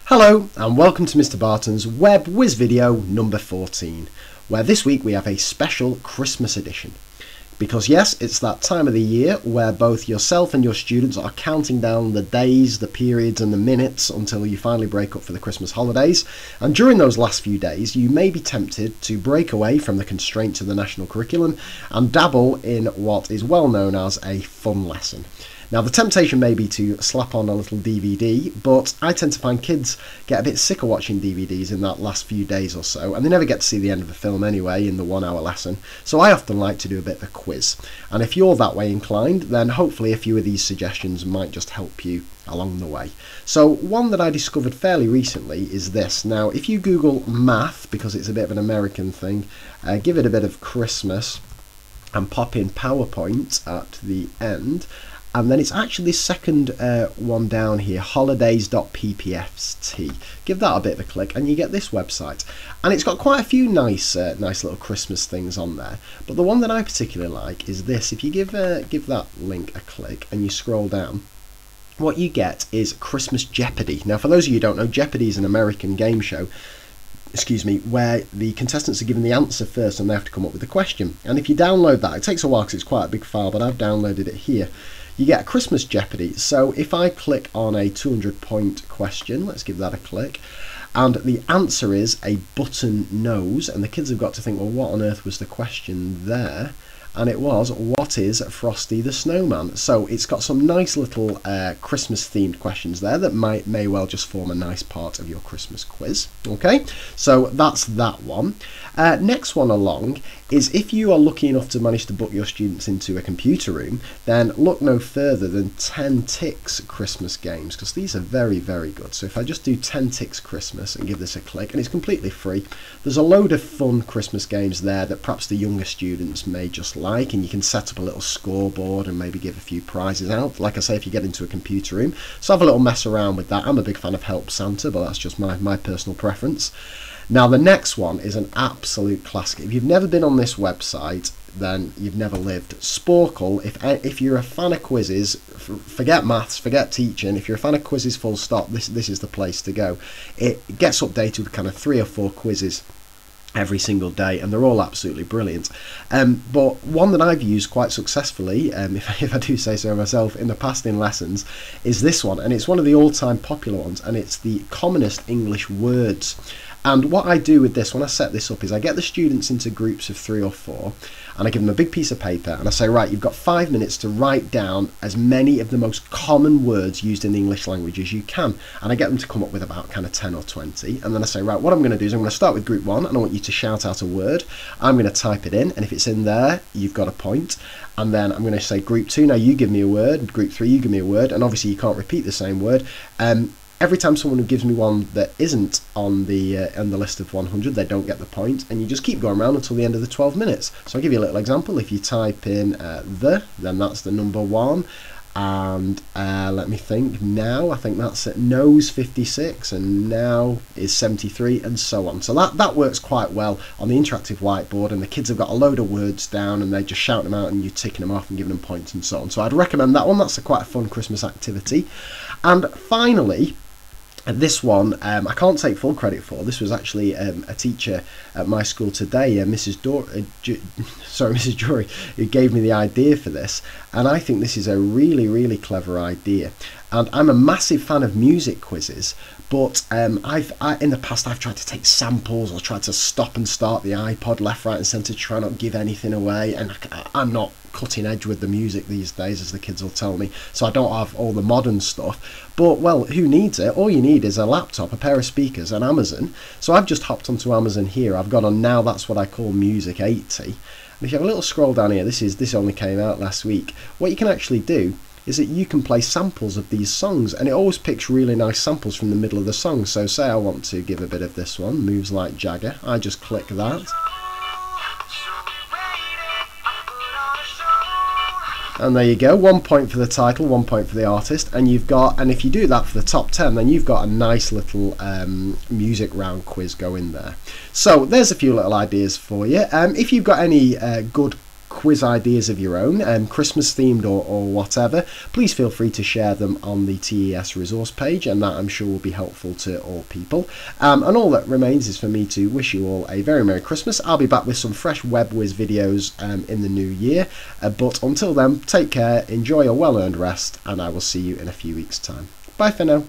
Hello and welcome to Mr. Barton's Web Whizz video number 14, where this week we have a special Christmas edition. Because yes, it's that time of the year where both yourself and your students are counting down the days, the periods and the minutes until you finally break up for the Christmas holidays. And during those last few days, you may be tempted to break away from the constraints of the national curriculum and dabble in what is well known as a fun lesson. Now, the temptation may be to slap on a little DVD, but I tend to find kids get a bit sick of watching DVDs in that last few days or so, and they never get to see the end of the film anyway in the 1 hour lesson, so I often like to do a bit of a quiz. And if you're that way inclined, then hopefully a few of these suggestions might just help you along the way. So one that I discovered fairly recently is this. Now, if you Google math, because it's a bit of an American thing, give it a bit of Christmas and pop in PowerPoint at the end, and then it's actually the second one down here, holidays.ppst. Give that a bit of a click and you get this website. And it's got quite a few nice little Christmas things on there. But the one that I particularly like is this. If you give that link a click and you scroll down, what you get is Christmas Jeopardy. Now, for those of you who don't know, Jeopardy is an American game show, where the contestants are given the answer first and they have to come up with a question. And if you download that, it takes a while because it's quite a big file, but I've downloaded it here. You get a Christmas Jeopardy. So if I click on a 200-point question, let's give that a click, and the answer is a button nose, and the kids have got to think, well, what on earth was the question there? And it was, what is Frosty the Snowman? So it's got some nice little Christmas themed questions there that may well just form a nice part of your Christmas quiz. Okay, so that's that one. Next one along is, if you are lucky enough to manage to book your students into a computer room, then look no further than 10 Ticks Christmas games, because these are very, very good. So if I just do 10 Ticks Christmas and give this a click, and it's completely free, there's a load of fun Christmas games there that perhaps the younger students may just like, and you can set up a little scoreboard and maybe give a few prizes out. Like I say, if you get into a computer room, so have a little mess around with that. I'm a big fan of Help Santa, but that's just my personal preference. Now, the next one is an absolute classic. If you've never been on this website, then you've never lived. Sporkle, if you're a fan of quizzes, forget maths, forget teaching, if you're a fan of quizzes full stop, this is the place to go. It gets updated with kind of 3 or 4 quizzes every single day, and they're all absolutely brilliant. But one that I've used quite successfully, if I do say so myself, in the past in lessons, is this one, and it's one of the all-time popular ones, and it's the commonest English words. And what I do with this, when I set this up, is I get the students into groups of 3 or 4, and I give them a big piece of paper, and I say, right, you've got 5 minutes to write down as many of the most common words used in the English language as you can. And I get them to come up with about kind of 10 or 20. And then I say, right, what I'm going to do is I'm going to start with group 1, and I want you to shout out a word. I'm going to type it in, and if it's in there, you've got a point. And then I'm going to say, group 2, now you give me a word. Group 3, you give me a word. And obviously you can't repeat the same word. Every time someone who gives me one that isn't on the list of 100, they don't get the point, and you just keep going around until the end of the 12 minutes. So I'll give you a little example. If you type in then that's the number 1, and let me think, now, I think that's it, nose 56, and now is 73, and so on. So that works quite well on the interactive whiteboard, and the kids have got a load of words down, and they just shout them out, and you're ticking them off and giving them points and so on. So I'd recommend that one. That's quite a fun Christmas activity. And finally, this one, I can't take full credit for. This was actually a teacher at my school today, Mrs. Jury, who gave me the idea for this. And I think this is a really, really clever idea. And I'm a massive fan of music quizzes, but in the past I've tried to take samples or tried to stop and start the iPod left, right and centre to try not to give anything away. And I'm not cutting edge with the music these days, as the kids will tell me, so I don't have all the modern stuff. But, well, who needs it? All you need is a laptop, a pair of speakers, and Amazon. So I've just hopped onto Amazon here. I've got on now, that's what I call Music 80. And if you have a little scroll down here, this only came out last week. What you can actually do is that you can play samples of these songs, and it always picks really nice samples from the middle of the song. So say I want to give a bit of this one, Moves Like Jagger. I just click that. And there you go, 1 point for the title, 1 point for the artist, and if you do that for the top 10, then you've got a nice little music round quiz going there. So there's a few little ideas for you. If you've got any good quiz ideas of your own, Christmas themed or whatever, please feel free to share them on the TES resource page, and that I'm sure will be helpful to all people. And all that remains is for me to wish you all a very Merry Christmas. I'll be back with some fresh WebWhiz videos in the new year, but until then, take care, enjoy a well-earned rest, and I will see you in a few weeks' time. Bye for now.